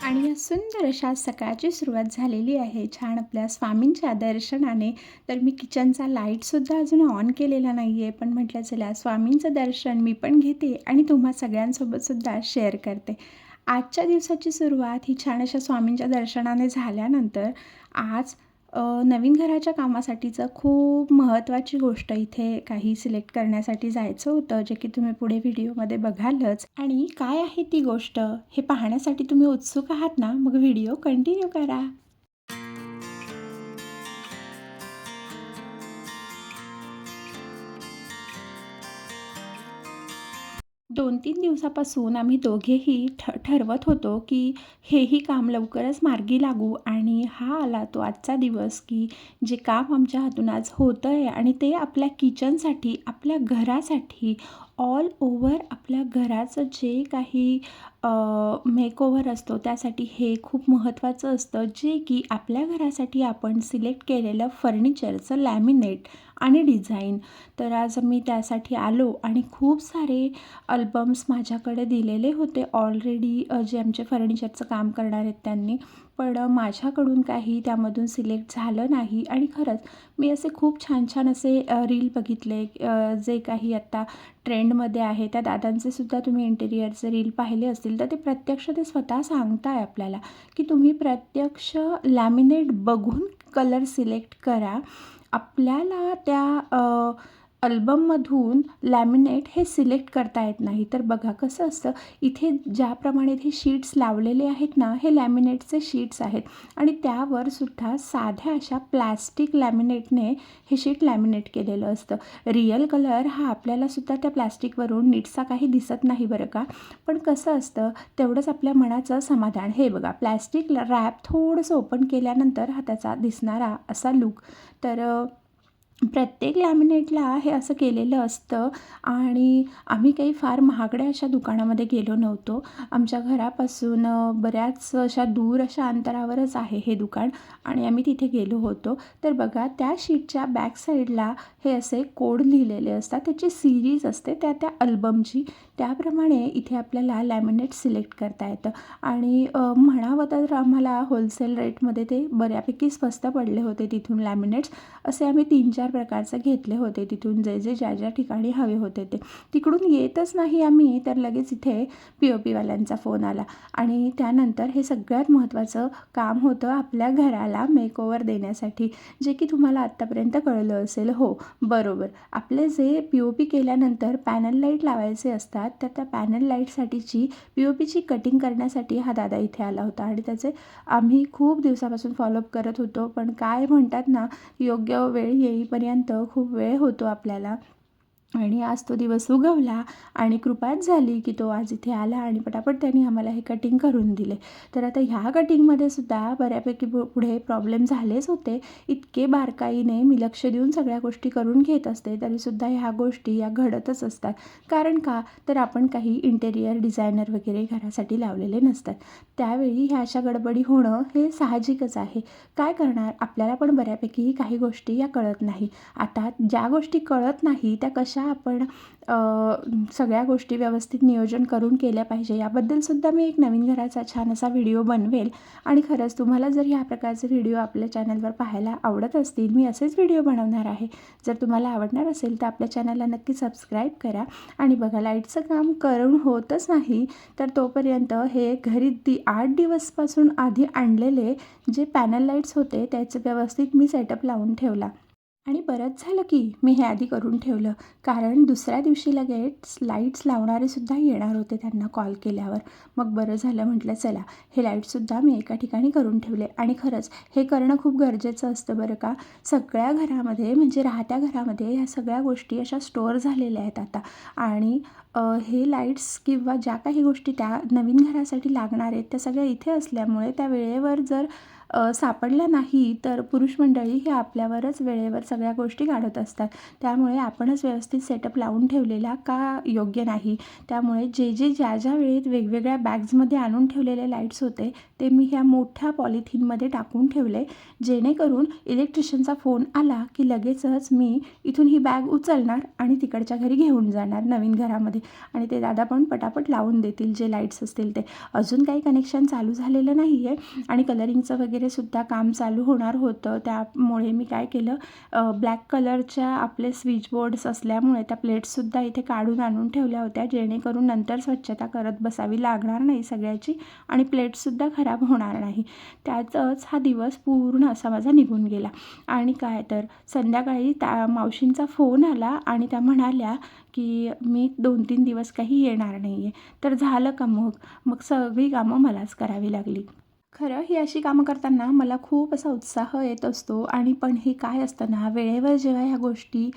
आणि या सुंदर अशा सकाळची सुरुवात झालेली आहे छान आपल्या स्वामींच्या दर्शनाने. तर मी किचनचा लाईटसुद्धा अजून ऑन केलेला नाही आहे, पण म्हटलं चला स्वामींचं दर्शन मी पण घेते आणि तुम्हा सगळ्यांसोबतसुद्धा शेअर करते. आजच्या दिवसाची सुरुवात ही छान अशा स्वामींच्या दर्शनाने झाल्यानंतर आज नवीन घराच्या कामासाठीचं खूप महत्त्वाची गोष्ट इथे काही सिलेक्ट करण्यासाठी जायचं होतं, जे की तुम्ही पुढे व्हिडिओमध्ये बघालच. आणि काय आहे ती गोष्ट हे पाहण्यासाठी तुम्ही उत्सुक आहात ना? मग व्हिडिओ कंटिन्यू करा. 2-3 दिवसापासून आम्ही दोघेही ठरवत होतो, की हेही काम लवकरच मार्गी लागू आणि हा आला तो आजचा दिवस, की जे काम आमच्या हातून आज होतं आहे आणि ते आपल्या किचनसाठी, आपल्या घरासाठी, ऑल ओव्हर आपल्या घराचं जे काही मेकओव्हर असतो त्यासाठी हे खूप महत्त्वाचं असतं, जे की आपल्या घरासाठी आपण सिलेक्ट केलेलं फर्निचरचं लॅमिनेट आणि डिझाईन. तर आज मी त्यासाठी आलो आणि खूप सारे अल्बम्स माझ्याकडे दिलेले होते ऑलरेडी, जे आमचे फर्निचरचं काम करणार आहेत त्यांनी. पण माझ्याकडून काही त्यामधून सिलेक्ट झालं नाही आणि खरंच मी असे खूप छान छान असे रील बघितले, जे काही आत्ता ट्रेंडमध्ये आहे. त्या दादांचे सुद्धा तुम्ही इंटेरियरचे रील पाहिले असतील, तर ते प्रत्यक्ष ते स्वतः सांगताय आपल्याला, की तुम्ही प्रत्यक्ष लॅमिनेट बघून कलर सिलेक्ट करा. आपल्याला त्या अल्बममधून लॅमिनेट हे सिलेक्ट करता येत नाही. तर बघा कसं असतं, इथे ज्याप्रमाणे हे शीट्स लावलेले आहेत ना, हे लॅमिनेटचे शीट्स आहेत आणि त्यावर सुद्धा साध्या अशा प्लॅस्टिक लॅमिनेटने हे शीट लॅमिनेट केलेलं असतं. रिअल कलर हा आपल्याला सुद्धा त्या प्लॅस्टिकवरून नीटसा काही दिसत नाही बरं का. पण कसं असतं, तेवढंच आपल्या मनाचं समाधान. हे बघा, प्लॅस्टिक रॅप थोडंसं ओपन केल्यानंतर हा त्याचा दिसणारा असा लूक. तर प्रत्येक लॅमिनेटला हे असं केलेलं असतं आणि आम्ही काही फार महागड्या अशा दुकानामध्ये गेलो नव्हतो. आमच्या घरापासून बऱ्याच अशा दूर अशा अंतरावरच आहे हे दुकान आणि आम्ही तिथे गेलो होतो. तर बघा, त्या शीटच्या बॅक साईडला हे असे कोड लिहिलेले असतात. त्याची सीरीज असते त्या त्या अल्बमची. त्याप्रमाणे इथे आपल्याला लॅमिनेट सिलेक्ट करता येतं आणि म्हणावं तर आम्हाला होलसेल रेटमध्ये ते बऱ्यापैकी स्वस्त पडले होते तिथून लॅमिनेट्स. असे आम्ही 3-4 प्रकारचे घेतले होते तिथून, जे ज्या ज्या ठिकाणी हवे होते ते. तिकडून येतच नाही आम्ही, तर लगेच इथे पी-ओ-पीवाल्यांचा फोन आला आणि त्यानंतर हे सगळ्यात महत्त्वाचं काम होतं आपल्या घराला मेकओव्हर देण्यासाठी, जे की तुम्हाला आत्तापर्यंत कळलं असेल. हो, बरोबर. आपले जे पी-ओ-पी केल्यानंतर पॅनल लाईट लावायचे असतात, तर त्या पॅनल लाईटसाठीची पी-ओ-पीची कटिंग करण्यासाठी हा दादा इथे आला होता आणि त्याचे आम्ही खूप दिवसापासून फॉलोअप करत होतो. पण काय म्हणतात ना, योग्य वेळ येईपर्यंत खूप वेळ होतो आपल्याला आणि आज तो दिवस उगवला आणि कृपाच झाली, की तो आज इथे आला आणि पटापट त्यांनी आम्हाला हे कटिंग करून दिले. तर आता ह्या कटिंगमध्ये सुद्धा बऱ्यापैकी पुढे प्रॉब्लेम झालेच होते. इतके बारकाईने मी लक्ष देऊन सगळ्या गोष्टी करून घेत असते, तरीसुद्धा ह्या गोष्टी या घडतच असतात. कारण का, तर आपण काही इंटेरियर डिझायनर वगैरे घरासाठी लावलेले नसतात. त्यावेळी ह्या अशा गडबडी होणं हे साहजिकच आहे. काय करणार, आपल्याला पण बऱ्यापैकी काही गोष्टी या कळत नाही. आता ज्या गोष्टी कळत नाही त्या कशा आपण सगळ्या गोष्टी व्यवस्थित नियोजन करून केल्या पाहिजे, याबद्दलसुद्धा मी एक नवीन घराचा छान असा व्हिडिओ बनवेल. आणि खरंच तुम्हाला जर ह्या प्रकारचे व्हिडिओ आपल्या चॅनलवर पाहायला आवडत असतील, मी असेच व्हिडिओ बनवणार आहे. जर तुम्हाला आवडणार असेल तर आपल्या चॅनलला नक्की सबस्क्राईब करा. आणि बघा, लाईटचं काम करून होतच नाही, तर तोपर्यंत हे घरी 8 दिवसपासून आधी आणलेले जे पॅनल लाईट्स होते त्याचं व्यवस्थित मी सेटअप लावून ठेवला. आणि बरंच झालं की मी हे आधी करून ठेवलं, कारण दुसऱ्या दिवशी लगेच लाईट्स लावणारे सुद्धा येणार होते त्यांना कॉल केल्यावर. मग बरं झालं, म्हटलं चला हे लाईटसुद्धा मी एका ठिकाणी करून ठेवले. आणि खरंच हे करणं खूप गरजेचं असतं बरं का. सगळ्या घरामध्ये म्हणजे राहत्या घरामध्ये ह्या सगळ्या गोष्टी अशा स्टोअर झालेल्या आहेत आता. आणि हे लाईट्स किंवा ज्या काही गोष्टी त्या नवीन घरासाठी लागणार आहेत त्या सगळ्या इथे असल्यामुळे त्या वेळेवर जर सापडल्या नाही, तर पुरुष मंडळी हे आपल्यावरच वेळेवर सगळ्या गोष्टी काढत असतात. त्यामुळे आपणच व्यवस्थित सेटअप लावून ठेवलेला का योग्य नाही. त्यामुळे जे ज्या ज्या वेळेत वेगवेगळ्या बॅग्समध्ये आणून ठेवलेले लाईट्स होते ते मी ह्या मोठ्या पॉलिथिनमध्ये टाकून ठेवले, जेणेकरून इलेक्ट्रिशियनचा फोन आला की लगेचच मी इथून ही बॅग उचलणार आणि तिकडच्या घरी घेऊन जाणार नवीन घरामध्ये, आणि ते दादा पण पटापट लावून देतील जे लाईट्स असतील ते. अजून काही कनेक्शन चालू झालेलं नाही आहे आणि कलरिंगचं वगैरे सुद्धा काम चालू होणार होतं. त्यामुळे मी काय केलं, ब्लॅक कलरच्या आपले स्विच बोर्ड्स असल्यामुळे त्या प्लेट्ससुद्धा इथे काढून आणून ठेवल्या होत्या, जेणेकरून नंतर स्वच्छता करत बसावी लागणार नाही सगळ्याची आणि प्लेट्ससुद्धा खराब होणार नाही. त्यातच हा दिवस पूर्ण असा माझा निघून गेला. आणि काय तर संध्याकाळी त्या मावशींचा फोन आला आणि त्या म्हणाल्या की मी 2-3 दिवस काही येणार नाही आहे. तर झालं का मग? मग सगळी कामं मलाच करावी लागली. खरं ही अशी कामं करताना मला खूप असा उत्साह येत असतो, आणि पण हे काय असतं ना, वेळेवर जेव्हा ह्या गोष्टी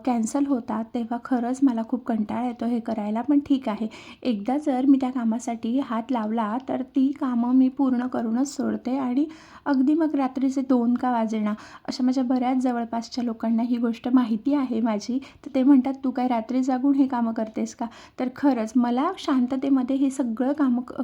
कॅन्सल होतात तेव्हा खरंच मला खूप कंटाळा येतो हे करायला. पण ठीक आहे, एकदा जर मी त्या कामासाठी हात लावला तर ती कामं मी पूर्ण करूनच सोडते. आणि अगदी मग रात्रीचे 2 का वाजेना, अशा माझ्या बऱ्याच जवळपासच्या लोकांना ही गोष्ट माहिती आहे माझी. तर ते म्हणतात, "तू काय रात्री जागून हे कामं करतेस का?" तर खरंच मला शांततेमध्ये हे सगळं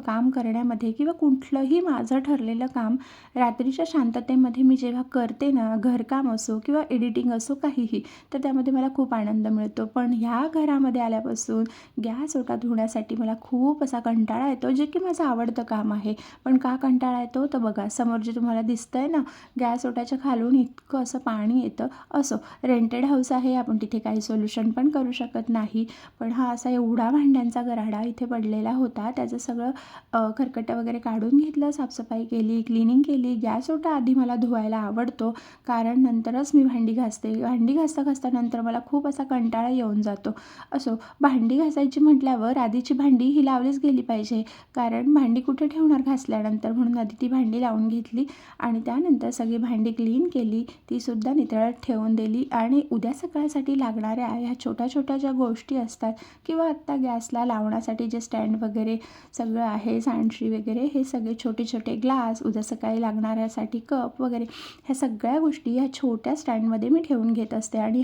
काम करण्यामध्ये किंवा कुठलंही माझं ठरलेलं काम रात्रीच्या शांततेमध्ये मी जेव्हा करते ना, घरकाम असो किंवा एडिटिंग असो काहीही, तर त्यामध्ये मला खूप आनंद मिळतो. पण ह्या घरामध्ये आल्यापासून गॅस ओटा धुण्यासाठी मला खूप असा कंटाळा येतो, जे की माझं आवडतं काम आहे. पण का कंटाळा येतो तर बघा, समोर जे तुम्हाला दिसतंय ना, गॅस ओट्याच्या खालून इतकं असं पाणी येतं. असो, रेंटेड हाऊस आहे, आपण तिथे काही सोल्युशन पण करू शकत नाही. पण हा असा एवढा भांड्यांचा गराडा इथे पडलेला होता, त्याचं सगळं खरकटं वगैरे काढून घेतलं, साफसफाई केली, क्लिनिंग केली. गॅस ओटा आधी मला धुवायला आवडतो, कारण नंतरच मी भांडी घासते. भांडी घासता नंतर मला खूप असा कंटाळा येऊन जातो. असो, भांडी घासायची म्हटल्यावर आधीची भांडी ही लावलीच गेली पाहिजे, कारण भांडी कुठे ठेवणार घासल्यानंतर, म्हणून आधी ती भांडी लावून घेतली आणि त्यानंतर सगळी भांडी क्लीन केली, तीसुद्धा नितळत ठेवून दिली. आणि उद्या सकाळसाठी लागणाऱ्या ह्या छोट्या छोट्या ज्या गोष्टी असतात किंवा आत्ता गॅसला लावण्यासाठी जे स्टँड वगैरे सगळं आहे, सांडशी वगैरे, हे सगळे छोटे छोटे ग्लास, उद्या सकाळी लागणाऱ्यासाठी कप वगैरे, ह्या सगळ्या गोष्टी ह्या छोट्या स्टँडमध्ये मी ठेवून घेत असते. आणि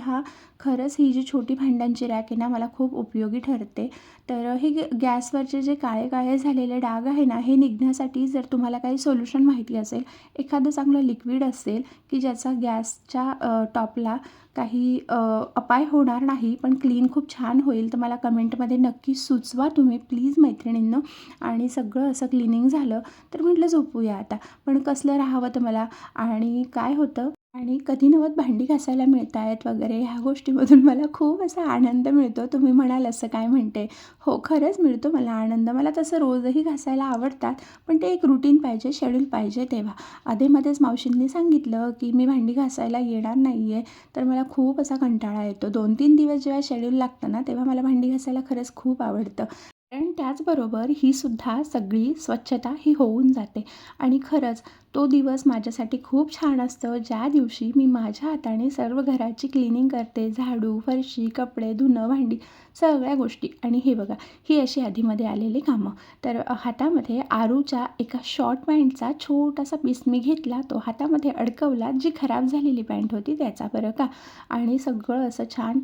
खरंच ही जी छोटी भांड्यांची रॅक आहे ना, मला खूप उपयोगी ठरते. तर हे गॅसवरचे जे काळे काळे झालेले डाग आहे ना, हे निघण्यासाठी जर तुम्हाला काही सोल्युशन माहिती असेल, एखादं चांगलं लिक्विड असेल की ज्याचा गॅसच्या टॉपला काही अपाय होणार नाही, पण क्लीन खूप छान होईल, तर मला कमेंटमध्ये नक्की सुचवा तुम्ही प्लीज मैत्रिणींनो. आणि सगळं असं क्लिनिंग झालं तर म्हटलं झोपूया आता, पण कसलं राहावं तर मला. आणि काय होतं, आणि कधी नवत भांडी घासायला मिळत आहेत वगैरे, ह्या गोष्टीमधून मला खूप असा आनंद मिळतो. तुम्ही म्हणाल असं काय म्हणते, हो खरंच मिळतो मला आनंद. मला तसं रोजही घासायला आवडतात, पण ते एक रुटीन पाहिजे, शेड्यूल पाहिजे. तेव्हा आधीमध्येच मावशींनी सांगितलं की मी भांडी घासायला येणार नाही आहे, तर मला खूप असा कंटाळा येतो. 2-3 दिवस जेव्हा शेड्यूल लागतं ना, तेव्हा मला भांडी घासायला खरंच खूप आवडतं. कारण त्याचबरोबर ही सुद्धा सगळी स्वच्छता ही होऊन जाते. आणि खरंच तो दिवस माझ्यासाठी खूप छान असतं, ज्या दिवशी मी माझ्या हाताने सर्व घराची क्लिनिंग करते, झाडू, फरशी, कपडे धुणं, भांडी, सगळ्या गोष्टी. आणि हे बघा, ही अशी आधीमध्ये आलेली कामं. तर हातामध्ये आरूच्या एका शॉर्ट पॅन्टचा छोटासा पीस मी घेतला, तो हातामध्ये अडकवला, जी खराब झालेली पॅन्ट होती त्याचा, बरं का. आणि सगळं असं छान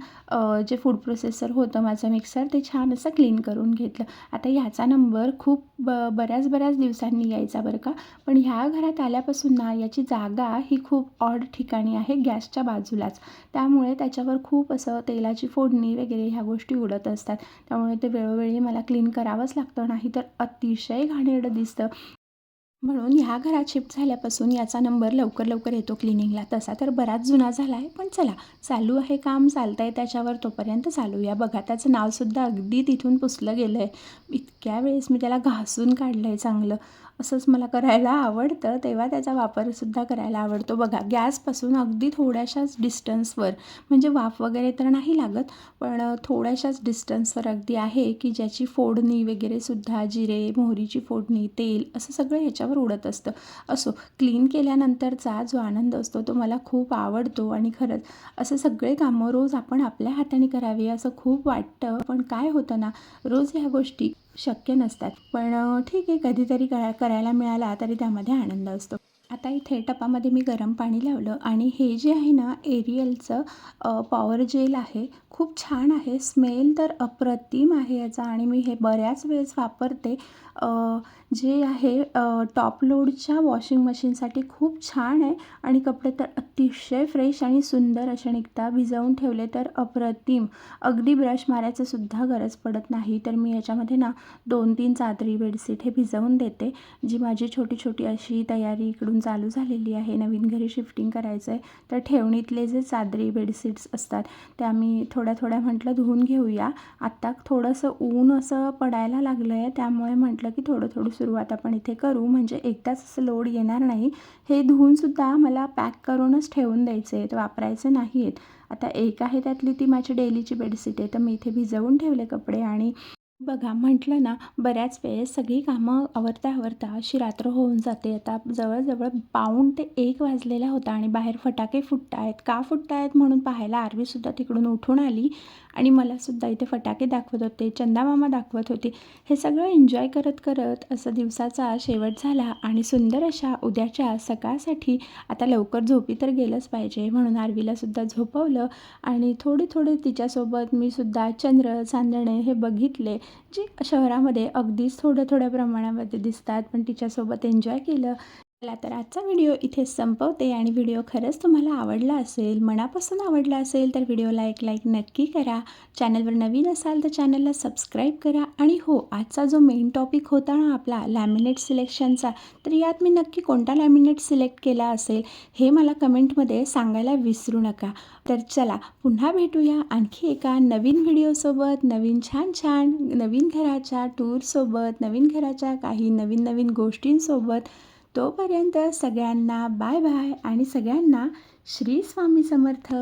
जे फूड प्रोसेसर होतं माझं मिक्सर, ते छान असं क्लीन करून घेतलं. आता ह्याचा नंबर खूप बऱ्याच दिवसांनी यायचा, बरं का. पण ह्या घरात आल्यापासून ना, याची जागा ही खूप ऑड ठिकाणी आहे, गॅसच्या बाजूलाच. त्यामुळे त्याच्यावर खूप असं तेलाची फोडणी वगैरे ह्या गोष्टी उडत असतात. त्यामुळे ते वेळोवेळी मला क्लीन करावंच लागतं, नाही तर अतिशय घाणेरडं दिसतं. म्हणून ह्या घरात शिफ्ट झाल्यापासून याचा नंबर लवकर येतो क्लिनिंगला. तसा तर बराच जुना झाला आहे, पण चला, चालू आहे काम, चालतंय त्याच्यावर, तोपर्यंत चालूया. बघा, त्याचं नावसुद्धा अगदी तिथून पुसलं गेलं आहे. इतक्या वेळेस मी त्याला घासून काढलं आहे चांगलं. असंच मला करायला आवडतं, तेव्हा त्याचा वापरसुद्धा करायला आवडतो. बघा, गॅसपासून अगदी थोड्याशाच डिस्टन्सवर, म्हणजे वाफ वगैरे तर नाही लागत, पण थोड्याशाच डिस्टन्सवर अगदी आहे की ज्याची फोडणी वगैरे सुद्धा, जिरे मोहरीची फोडणी, तेल, असं सगळं ह्याच्यावर उडत असतं. असो, क्लीन केल्यानंतरचा जो आनंद असतो तो मला खूप आवडतो. आणि खरंच असं सगळे कामं रोज आपण आपल्या हाताने करावी असं खूप वाटतं, पण काय होतं ना, रोज ह्या गोष्टी शक्य नसतात. पण ठीक आहे, कधीतरी करायला मिळाला तरी त्यामध्ये आनंद असतो. आता इथे टपामध्ये मी गरम पाणी लावलं, आणि हे जे आहे ना, एरियलचं पॉवर जेल आहे, खूप छान आहे. स्मेल तर अप्रतिम आहे याचा, आणि मी हे बऱ्याच वेळेस वापरते. जे आहे टॉप लोडच्या वॉशिंग मशीनसाठी खूप छान आहे आणि कपडे तर अतिशय फ्रेश आणि सुंदर असे निघतात. भिजवून ठेवले तर अप्रतिम. अगदी ब्रश मारायचं सुद्धा गरज पडत नाही. तर मी याच्यामध्ये ना 2-3 चादरी बेडशीट हे भिजवून देते. जी माझी छोटी-छोटी अशी तयारी इकडून चालू झालेली आहे. नवीन घरी शिफ्टिंग करायचं आहे. तर ठेवणीतले जे चादरी बेडशीट्स असतात त्या मी थोड्या-थोड्या म्हटलं धुवून घेऊया. आत्ता थोडंसं ऊन असं पडायला लागलं आहे, त्यामुळे म्हटलं की थोडं-थोडं सुरुवात आपण इथे करू, म्हणजे एकदाच असं लोड येणार नाही. हे धुवूनसुद्धा मला पॅक करूनच ठेवून द्यायचे आहेत, वापरायचे नाही आहेत. आता एक आहे त्यातली ती माझी डेलीची बेडशीट आहे, तर मी इथे भिजवून ठेवले कपडे आणि बघा म्हटलं ना, बऱ्याच वेळेस सगळी कामं आवरता अशी रात्र होऊन जाते. आता जवळ-जवळ पाऊण ते 1 वाजलेला होता आणि बाहेर फटाके फुटतायत. का फुटतायत म्हणून पाहायला आरवीसुद्धा तिकडून उठून आली आणि मलासुद्धा इथे फटाके दाखवत होते, चंदामामा दाखवत होते. हे सगळं एन्जॉय करत असं दिवसाचा शेवट झाला आणि सुंदर अशा उद्याच्या सकाळसाठी आता लवकर झोपी तर गेलंच पाहिजे म्हणून आरवीलासुद्धा झोपवलं आणि थोडे तिच्यासोबत मी सुद्धा चंद्र, चांदणे हे बघितले. जे शहरामध्ये अगदीच थोड्या प्रमाणामध्ये दिसतात, पण तिच्यासोबत एन्जॉय केलं. चला तर आजचा व्हिडिओ इथेच संपवते आणि व्हिडिओ खरंच तुम्हाला आवडला असेल, मनापासून आवडला असेल तर व्हिडिओला एक लाईक नक्की करा. चॅनलवर नवीन असाल तर चॅनलला सबस्क्राईब करा आणि हो, आजचा जो मेन टॉपिक होता ना आपला लॅमिनेट सिलेक्शनचा, तर यात मी नक्की कोणता लॅमिनेट सिलेक्ट केला असेल हे मला कमेंटमध्ये सांगायला विसरू नका. तर चला पुन्हा भेटूया आणखी एका नवीन व्हिडिओसोबत, नवीन छान नवीन घराच्या टूरसोबत, नवीन घराच्या काही नवीन गोष्टींसोबत. तोपर्यंत सगळ्यांना बाय बाय आणि सगळ्यांना श्री स्वामी समर्थ.